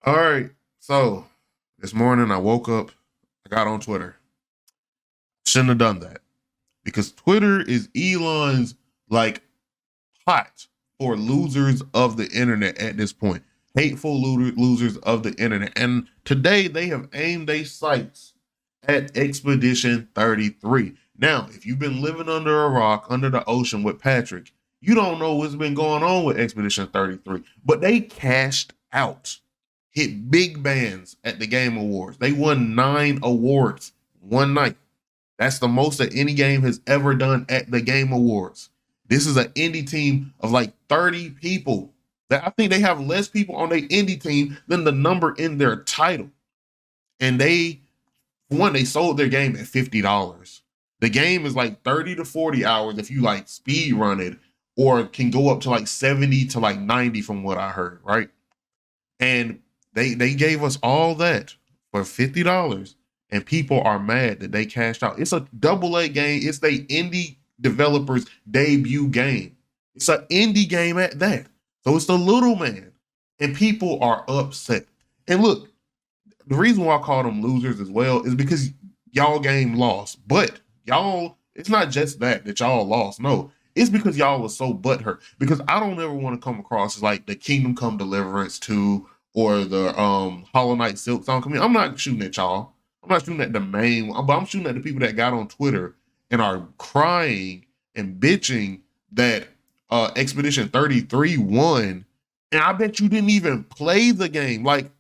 All right. So this morning I woke up, I got on Twitter. Shouldn't have done that because Twitter is Elon's like pot for losers of the internet at this point. Hateful losers of the internet. And today they have aimed their sights at Expedition 33. Now, if you've been living under a rock, under the ocean with Patrick, you don't know what's been going on with Expedition 33. But they cashed out, hit big bands at the Game Awards. They won 9 awards one night. That's the most that any game has ever done at the Game Awards. This is an indie team of like 30 people. That I think they have less people on their indie team than the number in their title. And they sold their game at $50. The game is like 30 to 40 hours if you like speed run it, or can go up to like 70 to like 90 from what I heard, right? And they gave us all that for $50, and people are mad that they cashed out. It's a double A game. It's the indie developers debut game. It's an indie game at that. So it's the little man, and people are upset. And look, the reason why I call them losers as well is because y'all game lost. But y'all, it's not just that y'all lost. No, it's because y'all was so butthurt. Because I don't ever want to come across as like the Kingdom Come Deliverance 2 or the Hollow Knight Silk Song. I mean, I'm not shooting at y'all. I'm not shooting at the main one, but I'm shooting at the people that got on Twitter and are crying and bitching that Expedition 33 won. And I bet you didn't even play the game. Like,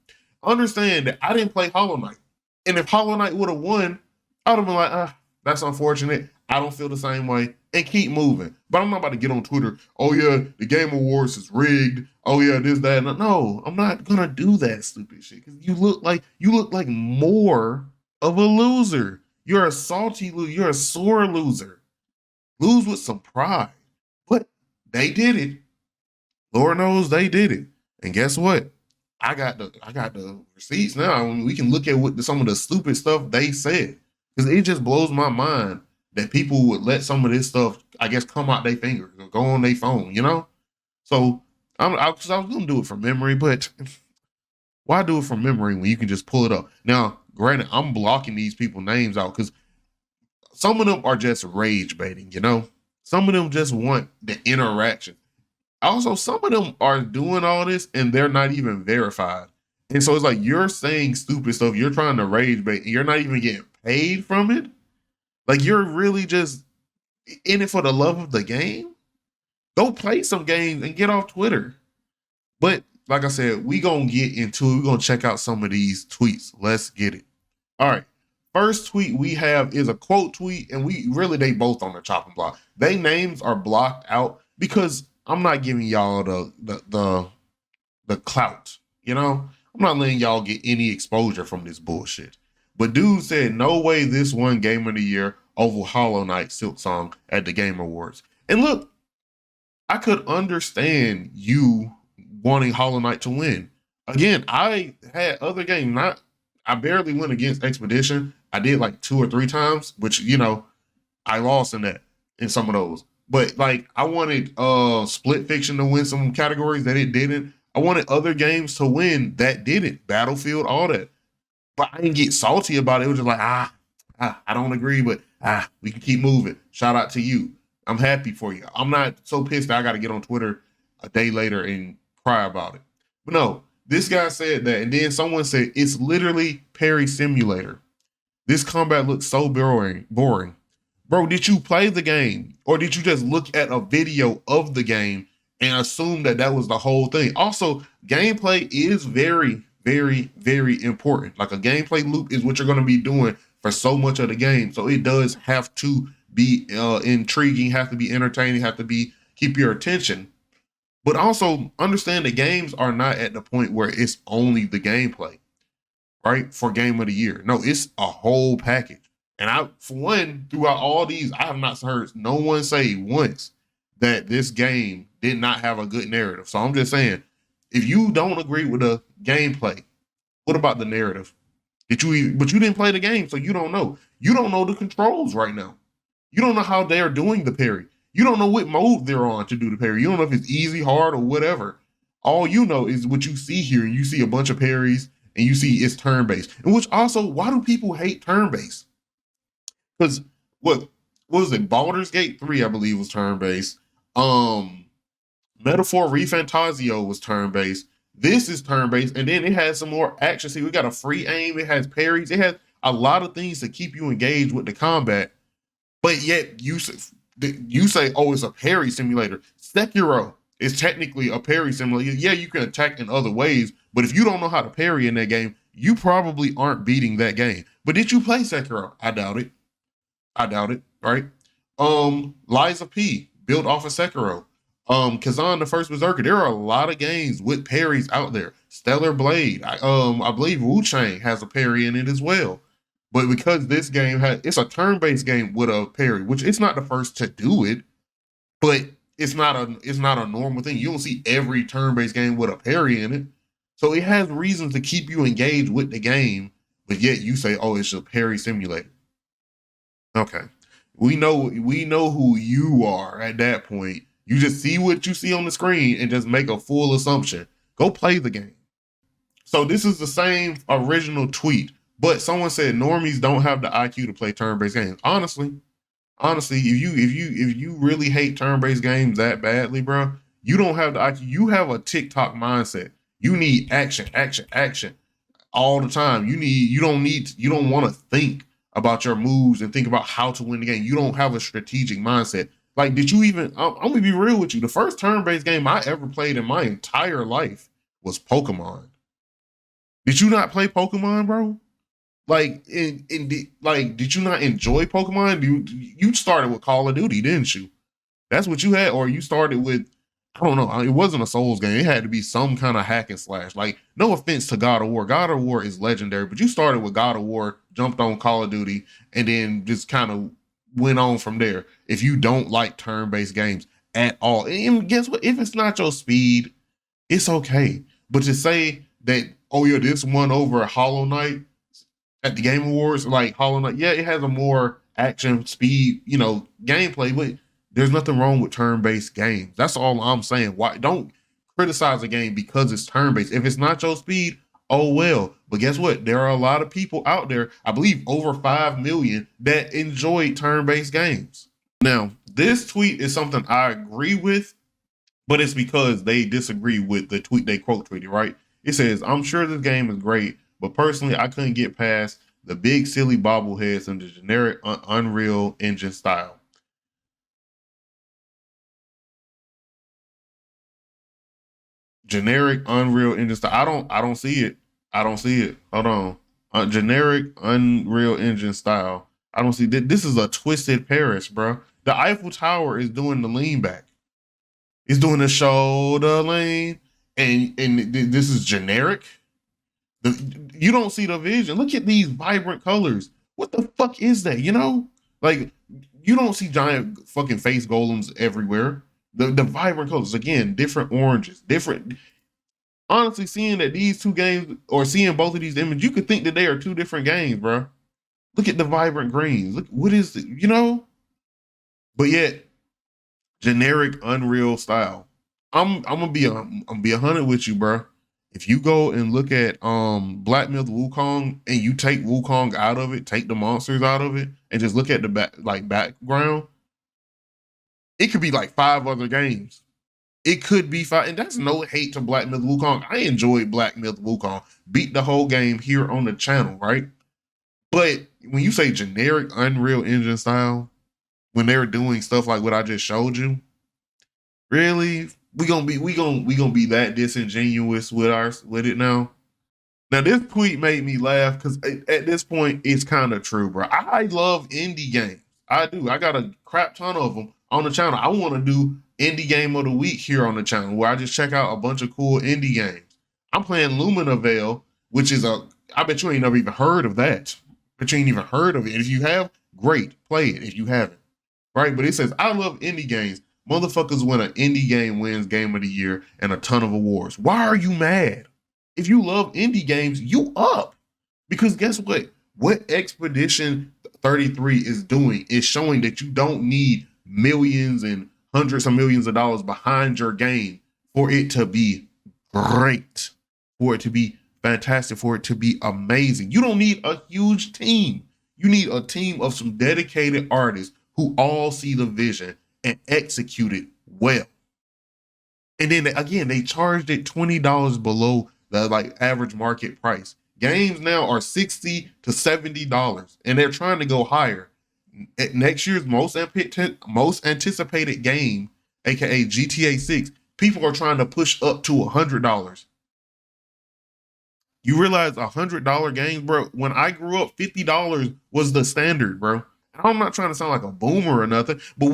understand that I didn't play Hollow Knight. And if Hollow Knight would have won, I would have been like, that's unfortunate. I don't feel the same way, and keep moving. But I'm not about to get on Twitter. Oh yeah, the Game Awards is rigged. Oh yeah, this, that. No, I'm not gonna do that stupid shit. Because you look like more of a loser. You're a salty loser. You're a sore loser. Lose with some pride. But they did it. Lord knows they did it. And guess what? I got the receipts now. And we can look at some of the stupid stuff they said. Because it just blows my mind that people would let some of this stuff, I guess, come out their fingers or go on their phone, you know? So I was gonna do it from memory, but why do it from memory when you can just pull it up? Now, granted, I'm blocking these people names out because some of them are just rage baiting, you know? Some of them just want the interaction. Also, some of them are doing all this and they're not even verified. And so it's like you're saying stupid stuff, you're trying to rage bait, and you're not even getting paid from it. Like you're really just in it for the love of the game. Go play some games and get off Twitter. But like I said, we gonna get into it. We're gonna check out some of these tweets. Let's get it. All right. First tweet we have is a quote tweet, and they both on the chopping block. They names are blocked out because I'm not giving y'all the clout. You know, I'm not letting y'all get any exposure from this bullshit. But dude said, no way this won Game of the Year over Hollow Knight Silk Song at the Game Awards. And look, I could understand you wanting Hollow Knight to win. Again, I had other games. I barely went against Expedition. I did like 2 or 3 times, which I lost in some of those. But like I wanted Split Fiction to win some categories that it didn't. I wanted other games to win that didn't. Battlefield, all that. But I didn't get salty about it. It was just like, I don't agree, but we can keep moving. Shout out to you. I'm happy for you. I'm not so pissed that I got to get on Twitter a day later and cry about it. But no, this guy said that, and then someone said it's literally Parry Simulator. This combat looks so boring. Bro, did you play the game, or did you just look at a video of the game and assume that that was the whole thing? Also, gameplay is very, very, very important. Like a gameplay loop is what you're going to be doing for so much of the game. So it does have to be intriguing, have to be entertaining, have to be keep your attention. But also understand the games are not at the point where it's only the gameplay, right? For Game of the Year. No, it's a whole package. And for one, throughout all these, I have not heard no one say once that this game did not have a good narrative. So I'm just saying, if you don't agree with the gameplay, what about the narrative? But you didn't play the game, so you don't know. You don't know the controls right now. You don't know how they're doing the parry. You don't know what mode they're on to do the parry. You don't know if it's easy, hard, or whatever. All you know is what you see here, and you see a bunch of parries, and you see it's turn based. And which also, why do people hate turn based? Because what was it? Baldur's Gate 3, I believe, was turn based. Um, Metaphor ReFantazio was turn based. This is turn based, and then it has some more action. See, we got a free aim. It has parries. It has a lot of things to keep you engaged with the combat. But yet you say, oh, it's a parry simulator. Sekiro is technically a parry simulator. Yeah, you can attack in other ways, but if you don't know how to parry in that game, you probably aren't beating that game. But did you play Sekiro? I doubt it. I doubt it. Right? Lies of P, built off of Sekiro. Kazan the First Berserker. There are a lot of games with parries out there. Stellar Blade. I believe Wu Chang has a parry in it as well. But because this game it's a turn-based game with a parry, which it's not the first to do it, but it's not a normal thing. You don't see every turn-based game with a parry in it. So it has reasons to keep you engaged with the game, but yet you say, oh, it's a parry simulator. Okay. We know who you are at that point. You just see what you see on the screen and just make a full assumption. Go play the game. So this is the same original tweet, but someone said normies don't have the IQ to play turn-based games. Honestly, if you really hate turn-based games that badly, bro, you don't have the IQ. You have a TikTok mindset. You need action, action, action all the time. You don't want to think about your moves and think about how to win the game. You don't have a strategic mindset. Like, did you even? I'm gonna be real with you. The first turn-based game I ever played in my entire life was Pokemon. Did you not play Pokemon, bro? Like, did you not enjoy Pokemon? You started with Call of Duty, didn't you? That's what you had, or you started with, I don't know. It wasn't a Souls game. It had to be some kind of hack and slash. Like, no offense to God of War. God of War is legendary, but you started with God of War, jumped on Call of Duty, and then just kind of went on from there. If you don't like turn-based games at all, and guess what? If it's not your speed, it's okay. But to say that, oh yeah, this one over Hollow Knight at the Game Awards, like Hollow Knight, yeah, it has a more action speed, gameplay, but there's nothing wrong with turn-based games. That's all I'm saying. Why don't criticize a game because it's turn-based? If it's not your speed, oh well. But guess what? There are a lot of people out there, I believe over 5 million, that enjoy turn-based games. Now, this tweet is something I agree with, but it's because they disagree with the tweet they quote tweeted, right? It says, I'm sure this game is great, but personally, I couldn't get past the big silly bobbleheads and the generic Unreal Engine style. Generic Unreal Engine style. I don't see it. I don't see it. Hold on. Generic Unreal Engine style. I don't see that. This is a twisted Paris, bro. The Eiffel Tower is doing the lean back. It's doing the shoulder lean, and this is generic. You don't see the vision. Look at these vibrant colors. What the fuck is that? Like, you don't see giant fucking face golems everywhere. The vibrant colors, again, different oranges, different. Honestly, seeing that these two games, or seeing both of these images, you could think that they are two different games, bro. Look at the vibrant greens. Look, what is it? But yet, generic Unreal style. I'm gonna be 100 with you, bro. If you go and look at Black Myth Wukong and you take Wukong out of it, take the monsters out of it, and just look at the background, it could be like 5 other games. It could be 5, and that's no hate to Black Myth Wukong. I enjoyed Black Myth Wukong. Beat the whole game here on the channel, right? But when you say generic Unreal Engine style, when they're doing stuff like what I just showed you, really, we gonna be that disingenuous with it now. Now this tweet made me laugh because at this point it's kind of true, bro. I love indie games. I do. I got a crap ton of them on the channel. I want to do indie game of the week here on the channel where I just check out a bunch of cool indie games. I'm playing Lumina Veil, which is I bet you ain't never even heard of that. But you ain't even heard of it. And if you have, great, play it if you haven't. Right? But it says, I love indie games. Motherfuckers win an indie game wins game of the year and a ton of awards. Why are you mad? If you love indie games, you up. Because guess what? What Expedition 33 is doing is showing that you don't need millions and hundreds of millions of dollars behind your game for it to be great, for it to be fantastic, for it to be amazing. You don't need a huge team. You need a team of some dedicated artists who all see the vision and execute it well. And then again, they charged it $20 below the like average market price. Games now are $60 to $70, and they're trying to go higher. Next year's most anticipated game, aka GTA 6, people are trying to push up to $100. You realize $100 games, bro? When I grew up, $50 was the standard, bro. I'm not trying to sound like a boomer or nothing, but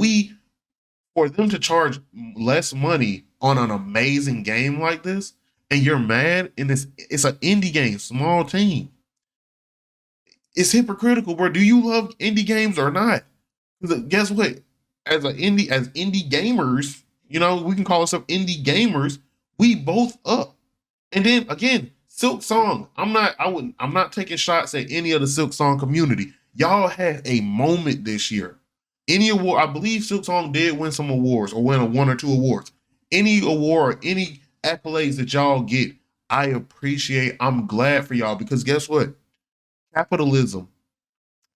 for them to charge less money on an amazing game like this, and you're mad, and it's an indie game, small team. It's hypocritical, bro. Do you love indie games or not? Because guess what? As indie gamers, we can call ourselves indie gamers. We both up. And then again, Silk Song. I'm not taking shots at any of the Silk Song community. Y'all had a moment this year. Any award, I believe Silk Song did win some awards or win one or two awards. Any award, any accolades that y'all get, I appreciate. I'm glad for y'all, because guess what? Capitalism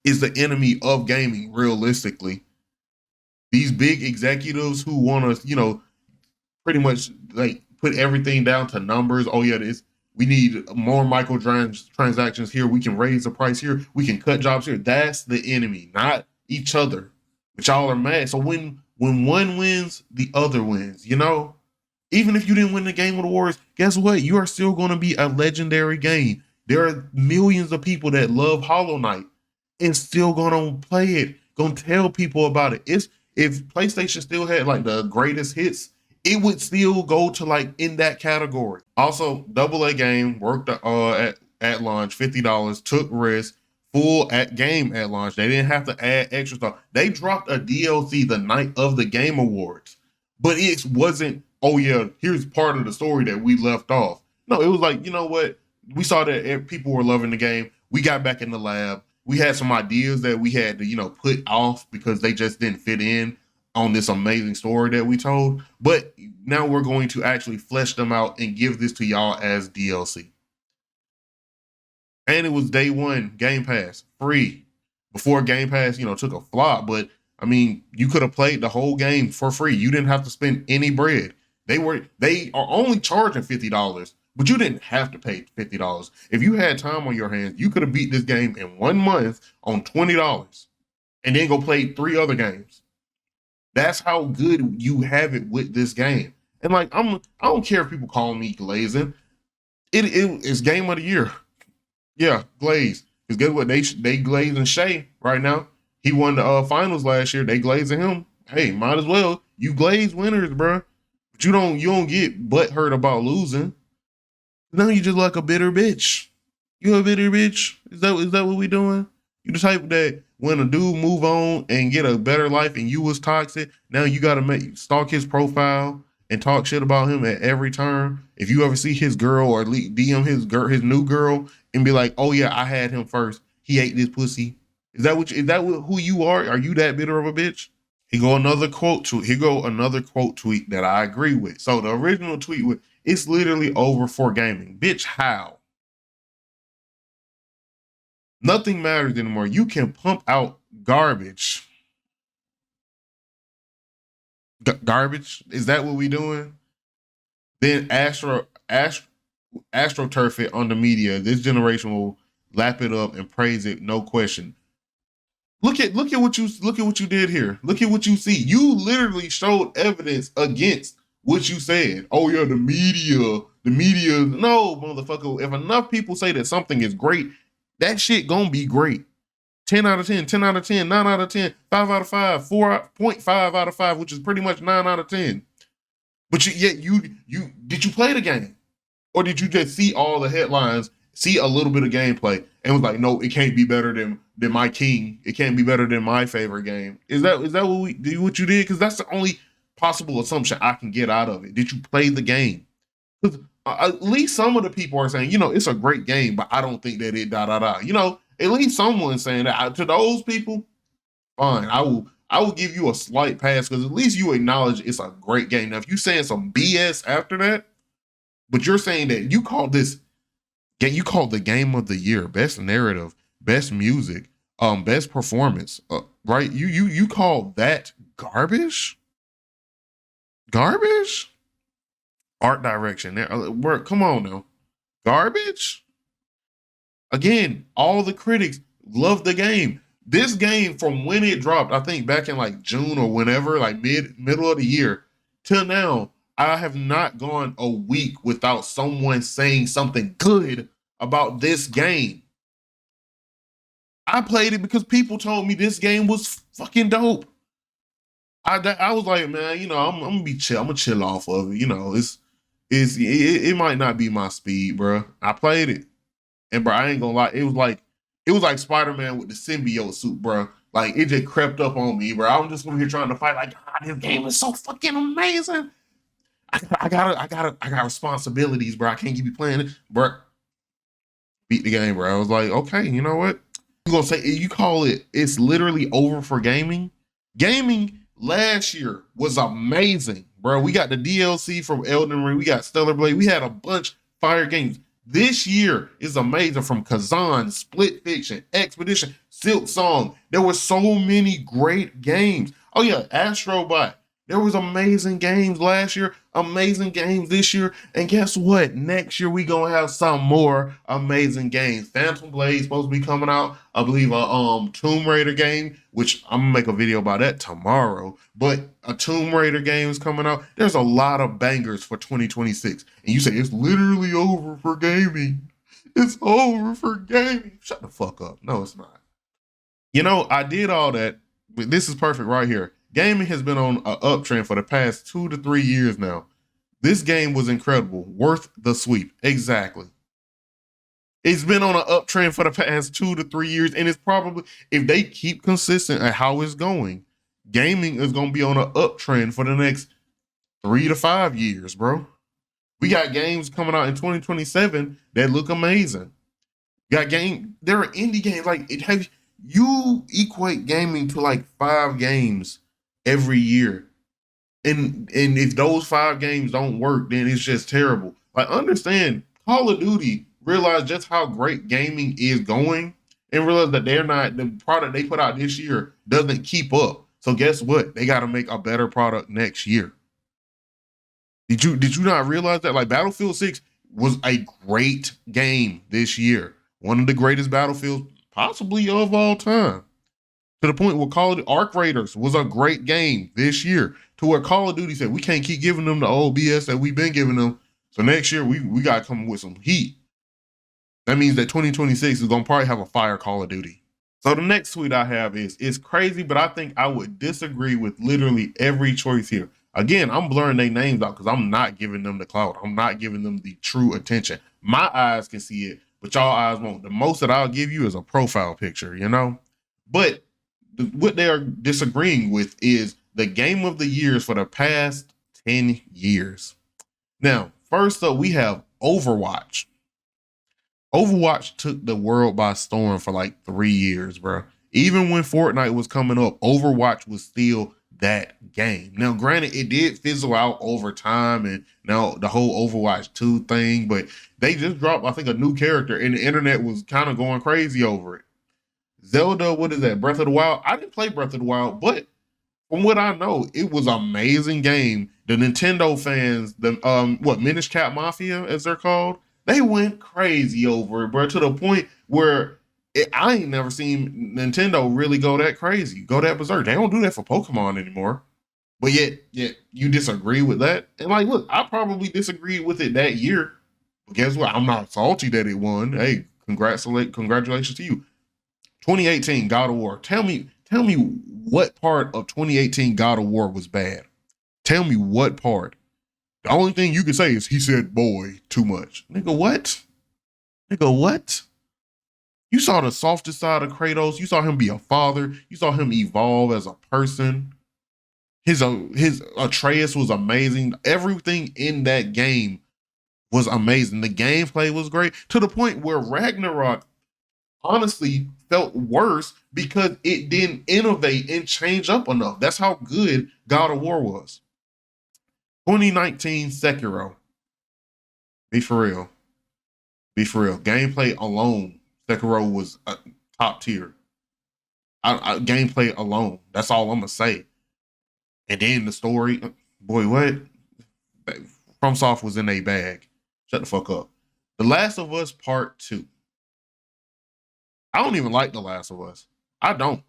is the enemy of gaming, realistically. These big executives who want to, pretty much like put everything down to numbers. Oh yeah, we need more microtransactions here. We can raise the price here. We can cut jobs here. That's the enemy, not each other. But y'all are mad. So when one wins, the other wins. Even if you didn't win the Game Awards, guess what? You are still going to be a legendary game. There are millions of people that love Hollow Knight and still going to play it, going to tell people about it. If PlayStation still had like the greatest hits, it would still go to like in that category. Also, AA game worked at launch, $50, took risk, full game at launch. They didn't have to add extra stuff. They dropped a DLC the night of the Game Awards, but it wasn't, oh yeah, here's part of the story that we left off. No, it was like, you know what? We saw that people were loving the game. We got back in the lab. We had some ideas that we had to, put off because they just didn't fit in on this amazing story that we told. But now we're going to actually flesh them out and give this to y'all as DLC. And it was day one, Game Pass, free. Before Game Pass, took a flop. But, I mean, you could have played the whole game for free. You didn't have to spend any bread. They are only charging $50, but you didn't have to pay $50. If you had time on your hands, you could have beat this game in 1 month on $20 and then go play 3 other games. That's how good you have it with this game. And like, I don't care if people call me glazing. It's game of the year. Yeah, Glaze. Because guess what? They glazing Shay right now. He won the finals last year. They glazing him. Hey, might as well. You glaze winners, bro. But you don't get butthurt about losing. Now you just like a bitter bitch. You a bitter bitch? Is that what we doing? You the type that when a dude move on and get a better life and you was toxic, now you gotta stalk his profile and talk shit about him at every turn. If you ever see his girl or DM his new girl and be like, oh yeah, I had him first. He ate this pussy. Is that who you are? Are you that bitter of a bitch? Here go another quote tweet that I agree with. So the original tweet was, it's literally over for gaming. Bitch, how? Nothing matters anymore. You can pump out garbage. Garbage? Is that what we doing? Then AstroTurf it on the media. This generation will lap it up and praise it, no question. Look at what you did here. Look at what you see. You literally showed evidence against what you said. Oh yeah, the media. No, motherfucker. If enough people say that something is great, that shit gonna be great. 10 out of 10, 10 out of 10, 9 out of 10, 5 out of 5, 4.5 out of 5, which is pretty much 9 out of 10. But did you play the game? Or did you just see all the headlines, see a little bit of gameplay, and was like, no, it can't be better than my King. It can't be better than my favorite game. Is that what you did? Because that's the only possible assumption I can get out of it. Did you play the game? Because at least some of the people are saying, it's a great game, but I don't think that it at least someone's saying that. To those people, fine. I will give you a slight pass because at least you acknowledge it's a great game. Now, if you saying some BS after that, But you're saying that you call this you call the game of the year, best narrative, best music, best performance, right? You call that garbage? Garbage? Art direction. Work. Come on now. Garbage? Again, all the critics love the game. This game from when it dropped, I think back in like June or whenever, like middle of the year, till now, I have not gone a week without someone saying something good about this game. I played it because people told me this game was fucking dope. I was like, man, I'm gonna be chill. I'm gonna chill off of it. It might not be my speed, bro. I played it, and bro, I ain't gonna lie. It was like Spider-Man with the symbiote suit, bro. Like it just crept up on me, bro. I'm just over here trying to fight. Like, God, this game is so fucking amazing. I got responsibilities, bro. I can't keep playing it, bro. Beat the game, bro. I was like, okay, you know what? You gonna say you call it? It's literally over for gaming. Gaming last year was amazing, bro. We got the DLC from Elden Ring. We got Stellar Blade. We had a bunch fire games. This year is amazing from Kazan, Split Fiction, Expedition, Silk Song. There were so many great games. Oh yeah, Astrobot. There was amazing games last year, amazing games this year, and guess what? Next year we gonna have some more amazing games. Phantom Blade supposed to be coming out. I believe a Tomb Raider game, which I'm gonna make a video about that tomorrow. But a Tomb Raider game is coming out. There's a lot of bangers for 2026, and you say it's literally over for gaming. It's over for gaming. Shut the fuck up. No, it's not. I did all that, but this is perfect right here. Gaming has been on an uptrend for the past 2 to 3 years now. This game was incredible, worth the sweep. Exactly. It's been on an uptrend for the past 2 to 3 years, and it's probably, if they keep consistent at how it's going, gaming is going to be on an uptrend for the next 3 to 5 years, bro. We got games coming out in 2027 that look amazing. There are indie games like you equate gaming to like 5 games every year. And if those 5 games don't work, then it's just terrible. Like, understand, Call of Duty realize just how great gaming is going and realize that the product they put out this year doesn't keep up. So guess what? They got to make a better product next year. Did you not realize that? Like, Battlefield 6 was a great game this year. One of the greatest Battlefields possibly of all time. To the point where Call of Duty Arc Raiders was a great game this year. To where Call of Duty said, we can't keep giving them the old BS that we've been giving them. So next year, we got to come with some heat. That means that 2026 is going to probably have a fire Call of Duty. So the next tweet I have is, it's crazy, but I think I would disagree with literally every choice here. Again, I'm blurring their names out because I'm not giving them the clout. I'm not giving them the true attention. My eyes can see it, but y'all eyes won't. The most that I'll give you is a profile picture, But what they are disagreeing with is the game of the years for the past 10 years. Now, first up, we have Overwatch. Overwatch took the world by storm for like 3 years, bro. Even when Fortnite was coming up, Overwatch was still that game. Now, granted, it did fizzle out over time and now the whole Overwatch 2 thing, but they just dropped, I think, a new character and the internet was kind of going crazy over it. Zelda, what is that? Breath of the Wild? I didn't play Breath of the Wild, but from what I know, it was an amazing game. The Nintendo fans, Minish Cap Mafia, as they're called, they went crazy over it, bro, to the point where I ain't never seen Nintendo really go that crazy, go that berserk. They don't do that for Pokemon anymore. But yet you disagree with that? And like, look, I probably disagreed with it that year. But guess what? I'm not salty that it won. Hey, congratulations to you. 2018 God of War. Tell me what part of 2018 God of War was bad. Tell me what part. The only thing you can say is he said boy too much. Nigga, what? You saw the softest side of Kratos. You saw him be a father. You saw him evolve as a person. His Atreus was amazing. Everything in that game was amazing. The gameplay was great to the point where Ragnarok honestly felt worse because it didn't innovate and change up enough. That's how good God of War was. 2019 Sekiro. Be for real. Be for real. Gameplay alone, Sekiro was top tier. Gameplay alone. That's all I'm gonna say. And then the story, boy, what? FromSoft was in a bag. Shut the fuck up. The Last of Us Part 2. I don't even like The Last of Us. I don't.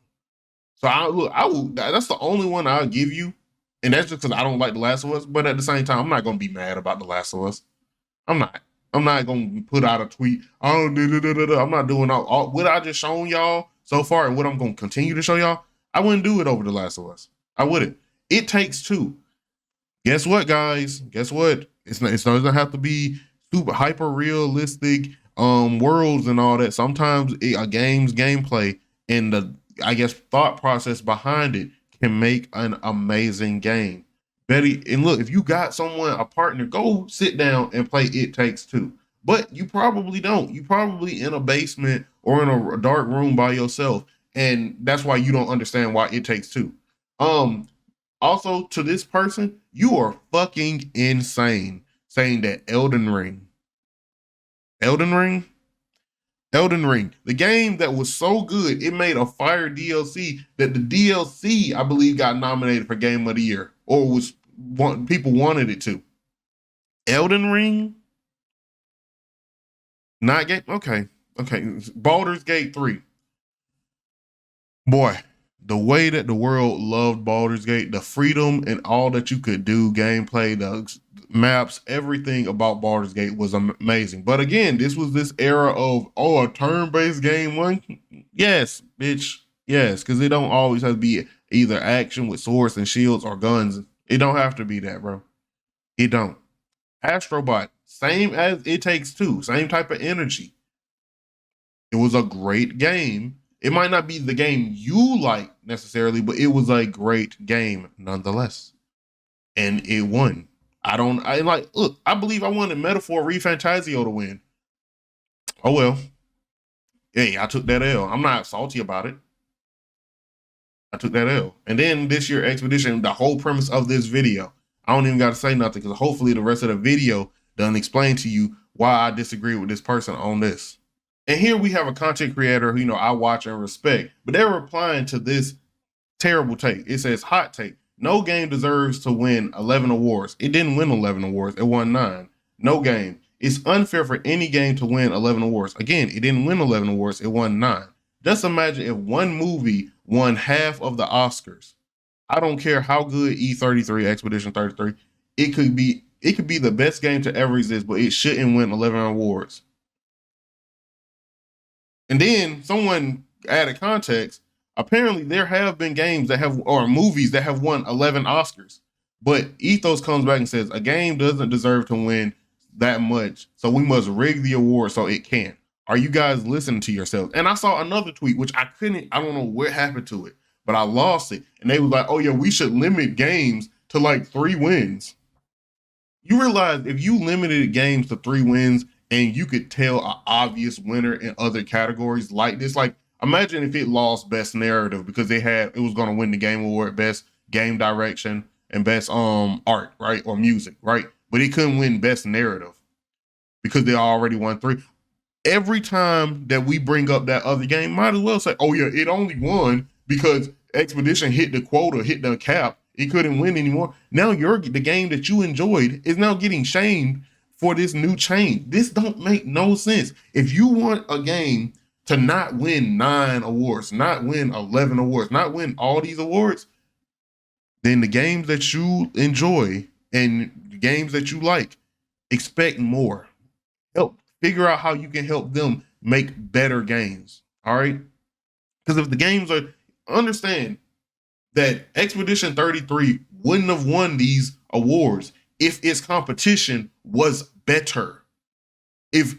So I will. That's the only one I'll give you, and that's just because I don't like The Last of Us. But at the same time, I'm not gonna be mad about The Last of Us. I'm not. I'm not gonna put out a tweet. Oh, I'm not doing all what I just shown y'all so far, and what I'm gonna continue to show y'all. I wouldn't do it over The Last of Us. I wouldn't. It Takes Two. Guess what, guys? Guess what? It doesn't have to be super hyper realistic worlds and all that. Sometimes a game's gameplay and the thought process behind it can make an amazing game. Betty, and look, if you got someone, a partner, go sit down and play It Takes Two. But you probably don't. You probably in a basement or in a dark room by yourself, and that's why you don't understand why It Takes Two. Also, to this person, you are fucking insane saying that Elden Ring, the game that was so good, it made a fire DLC that the DLC, I believe, got nominated for Game of the Year, or people wanted it to. Elden Ring? Not game? Okay. Baldur's Gate 3. Boy, the way that the world loved Baldur's Gate, the freedom and all that you could do, gameplay, the maps, everything about Baldur's Gate was amazing. But again, this was this era of, a turn-based game one. Yes, bitch. Yes, because it don't always have to be either action with swords and shields or guns. It don't have to be that, bro. It don't. Astrobot, same as It Takes Two, same type of energy. It was a great game. It might not be the game you like necessarily, but it was a great game nonetheless. And it won. Look, I believe I wanted Metaphor ReFantazio to win. Oh well. Hey, I took that L. I'm not salty about it. I took that L. And then this year, Expedition, the whole premise of this video, I don't even got to say nothing because hopefully the rest of the video done explain to you why I disagree with this person on this. And here we have a content creator who, I watch and respect, but they're replying to this terrible take. It says, hot take. No game deserves to win 11 awards. It didn't win 11 awards. It won 9. No game. It's unfair for any game to win 11 awards. Again, it didn't win 11 awards. It won 9. Just imagine if one movie won half of the Oscars. I don't care how good E33, Expedition 33, it could be the best game to ever exist, but it shouldn't win 11 awards. And then someone added context. Apparently, there have been games or movies that have won 11 Oscars. But Ethos comes back and says, a game doesn't deserve to win that much, so we must rig the award so it can. Are you guys listening to yourselves? And I saw another tweet, which I don't know what happened to it, but I lost it. And they was like, oh yeah, we should limit games to like 3 wins. You realize if you limited games to 3 wins and you could tell an obvious winner in other categories like this, like imagine if it lost best narrative because it was going to win the game award, best game direction and best art, right? Or music, right? But it couldn't win best narrative because they already won 3. Every time that we bring up that other game, might as well say, oh yeah, it only won because Expedition hit the quota, hit the cap. It couldn't win anymore. Now the game that you enjoyed is now getting shamed for this new change. This don't make no sense. If you want a game to not win 9 awards, not win 11 awards, not win all these awards, then the games that you enjoy and the games that you like, expect more. Help figure out how you can help them make better games. All right? Because if the games understand that Expedition 33 wouldn't have won these awards if its competition was better. If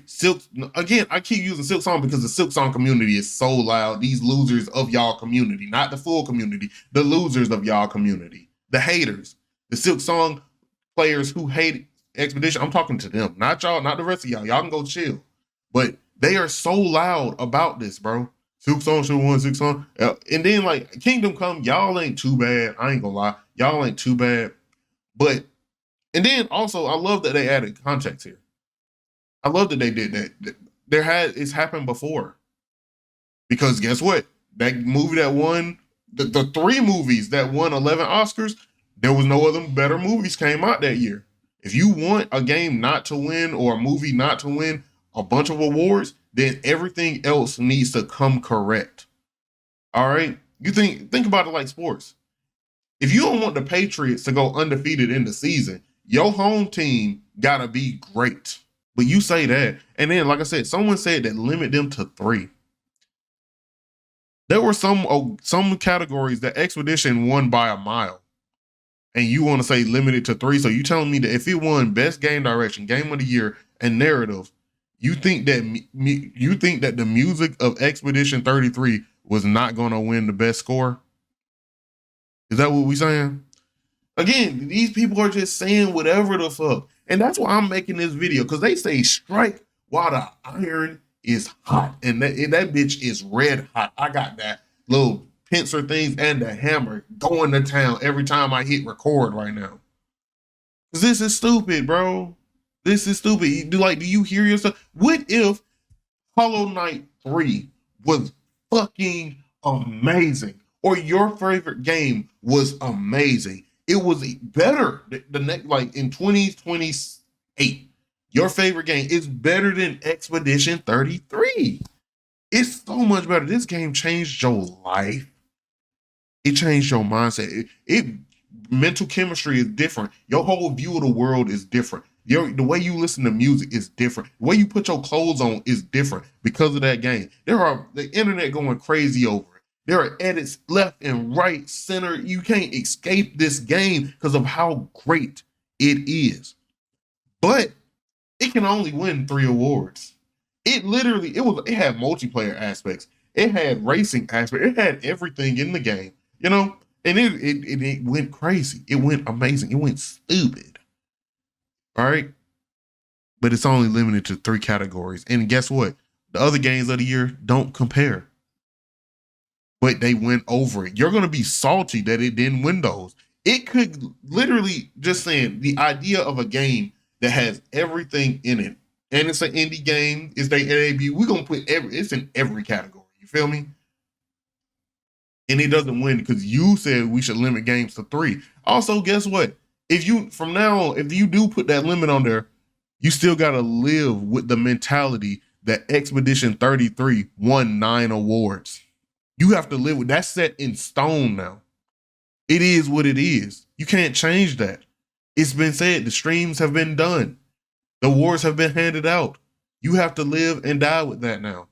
again, I keep using Silksong because the Silksong community is so loud. These losers of y'all community, not the full community, the losers of y'all community, the haters, the Silksong players who hate Expedition. I'm talking to them, not y'all, not the rest of y'all. Y'all can go chill. But they are so loud about this, bro. Silksong should have won Silksong. And then like Kingdom Come, y'all ain't too bad. I ain't gonna lie. Y'all ain't too bad. And then also I love that they added context here. I love that they did that. It's happened before. Because guess what? That movie that won the three movies that won 11 Oscars, there was no other better movies came out that year. If you want a game not to win or a movie not to win a bunch of awards, then everything else needs to come correct. All right? You think about it like sports. If you don't want the Patriots to go undefeated in the season, your home team gotta be great. But you say that, and then like I said, someone said that limit them to 3. There were some categories that Expedition won by a mile, and you want to say limited to 3. So you telling me that if it won Best Game Direction, Game of the Year, and Narrative, you think that the music of Expedition 33 was not going to win the best score? Is that what we saying? Again, these people are just saying whatever the fuck, and that's why I'm making this video, because they say strike while the iron is hot, and that bitch is red hot. I got that little pincer things and the hammer going to town every time I hit record right now. Cause this is stupid, bro. This is stupid. Do you hear yourself? What if Hollow Knight 3 was fucking amazing, or your favorite game was amazing? It was better the next, like in 2028. Your favorite game is better than Expedition 33. It's so much better. This game changed your life. It changed your mindset. Mental chemistry is different. Your whole view of the world is different. The way you listen to music is different. The way you put your clothes on is different because of that game. There are the internet going crazy over it. There are edits left and right, center. You can't escape this game because of how great it is. But it can only win 3 awards. It had multiplayer aspects. It had racing aspects. It had everything in the game, and it went crazy. It went amazing. It went stupid. All right. But it's only limited to 3 categories. And guess what? The other games of the year don't compare. But they went over it. You're going to be salty that it didn't win those. It could literally, just saying, the idea of a game that has everything in it, and it's an indie game, it's their debut, we're going to put it's in every category. You feel me? And it doesn't win because you said we should limit games to 3. Also, guess what? If you do put that limit on there, you still got to live with the mentality that Expedition 33 won 9 awards. You have to live with that's set in stone now. It is what it is. You can't change that. It's been said. The streams have been done. The awards have been handed out. You have to live and die with that now.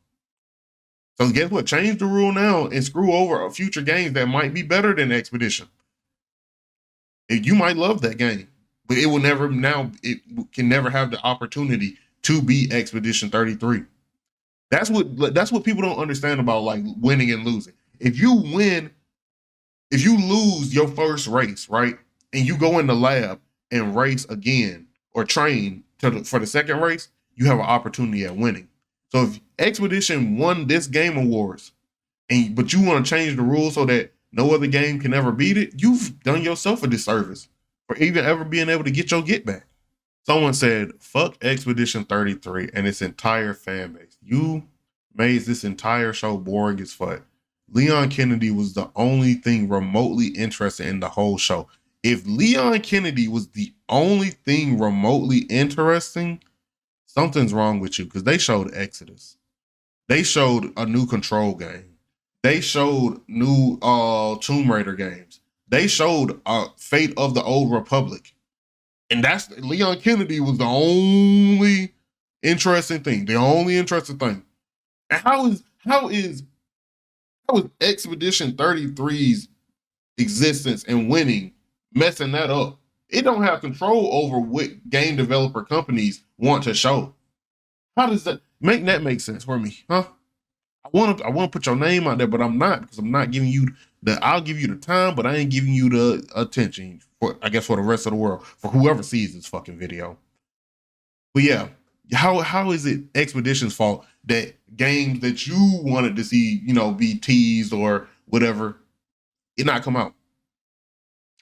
So guess what? Change the rule now and screw over future games that might be better than Expedition. You might love that game, but it can never have the opportunity to be Expedition 33. That's what people don't understand about like winning and losing. If you lose your first race, right, and you go in the lab and race again or train for the second race, you have an opportunity at winning. So if Expedition won this game awards, but you want to change the rules so that no other game can ever beat it, you've done yourself a disservice for even ever being able to get your get back. Someone said, fuck Expedition 33 and its entire fan base. You made this entire show boring as fuck. Leon Kennedy was the only thing remotely interesting in the whole show. If Leon Kennedy was the only thing remotely interesting, something's wrong with you, because they showed Exodus. They showed a new Control game. They showed new Tomb Raider games. They showed Fate of the Old Republic. And that's Leon Kennedy was the only interesting thing. The only interesting thing. And how is Expedition 33's existence and winning messing that up? It don't have control over what game developer companies want to show. How does that make sense for me, huh? I want to put your name out there, but I'm not, because I'm not giving you I'll give you the time, but I ain't giving you the attention for the rest of the world, for whoever sees this fucking video. But yeah, how is it Expedition's fault that games that you wanted to see, be teased or whatever, it not come out?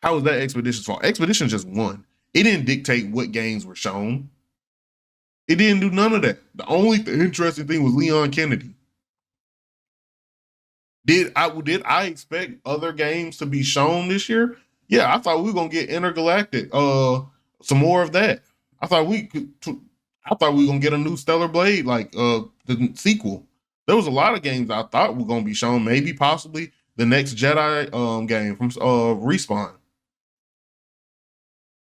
How is that Expedition's fault? Expedition just won. It didn't dictate what games were shown. It didn't do none of that. The only interesting thing was Leon Kennedy. Did I expect other games to be shown this year? Yeah, I thought we were gonna get Intergalactic, some more of that. I thought I thought we were gonna get a new Stellar Blade, like the sequel. There was a lot of games I thought were gonna be shown, maybe possibly the next Jedi game from Respawn.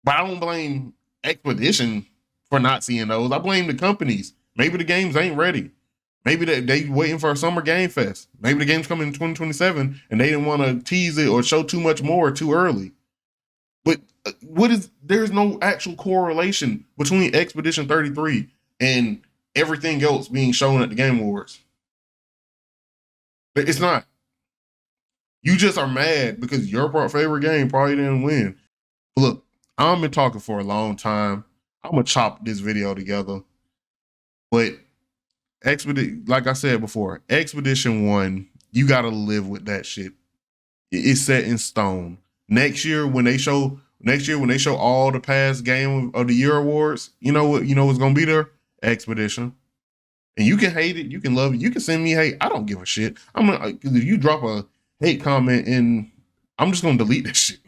But I don't blame Expedition for not seeing those. I blame the companies. Maybe the games ain't ready. Maybe they waiting for a summer game fest. Maybe the game's coming in 2027 and they didn't want to tease it or show too much more too early. But there's no actual correlation between Expedition 33 and everything else being shown at the Game Awards. It's not. You just are mad because your favorite game probably didn't win. But look, I've been talking for a long time. I'm gonna chop this video together. But like I said before, Expedition 1, you gotta live with that shit. It's set in stone. Next year when they show all the past Game of the Year awards, you know what's gonna be there? Expedition. And you can hate it, you can love it, you can send me hate. I don't give a shit. If you drop a hate comment and I'm just gonna delete that shit.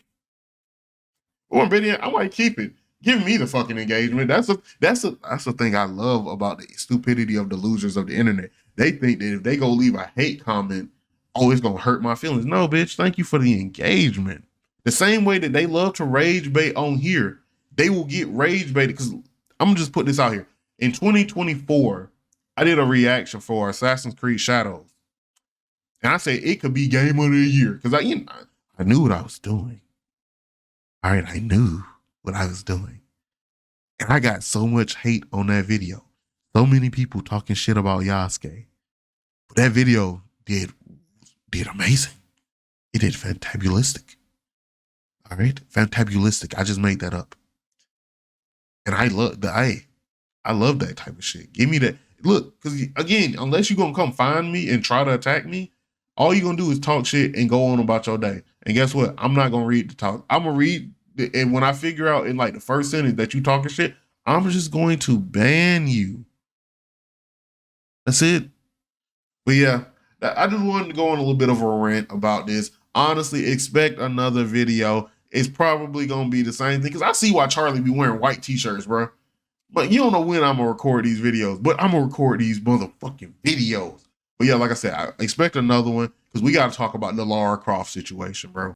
Or I might keep it. Give me the fucking engagement. That's the thing I love about the stupidity of the losers of the internet. They think that if they go leave a hate comment, oh, it's gonna hurt my feelings. No, bitch. Thank you for the engagement. The same way that they love to rage bait on here, they will get rage baited. Because I'm gonna just put this out here. In 2024, I did a reaction for Assassin's Creed Shadows, and I said it could be Game of the Year because I knew what I was doing. All right, I knew what I was doing. And I got so much hate on that video. So many people talking shit about Yasuke. But that video did amazing. It did fantabulistic. All right? Fantabulistic. I just made that up. And I love that type of shit. Give me that. Look, because again, unless you're going to come find me and try to attack me, all you're going to do is talk shit and go on about your day. And guess what? I'm not going to read the talk. I'm going to read, and when I figure out in like the first sentence that you talking shit, I'm just going to ban you. That's it. But yeah, I just wanted to go on a little bit of a rant about this. Honestly, expect another video. It's probably going to be the same thing. Because I see why Charlie be wearing white t-shirts, bro. But you don't know when I'm going to record these videos. But I'm going to record these motherfucking videos. But yeah, like I said, I expect another one. Because we got to talk about the Lara Croft situation, bro.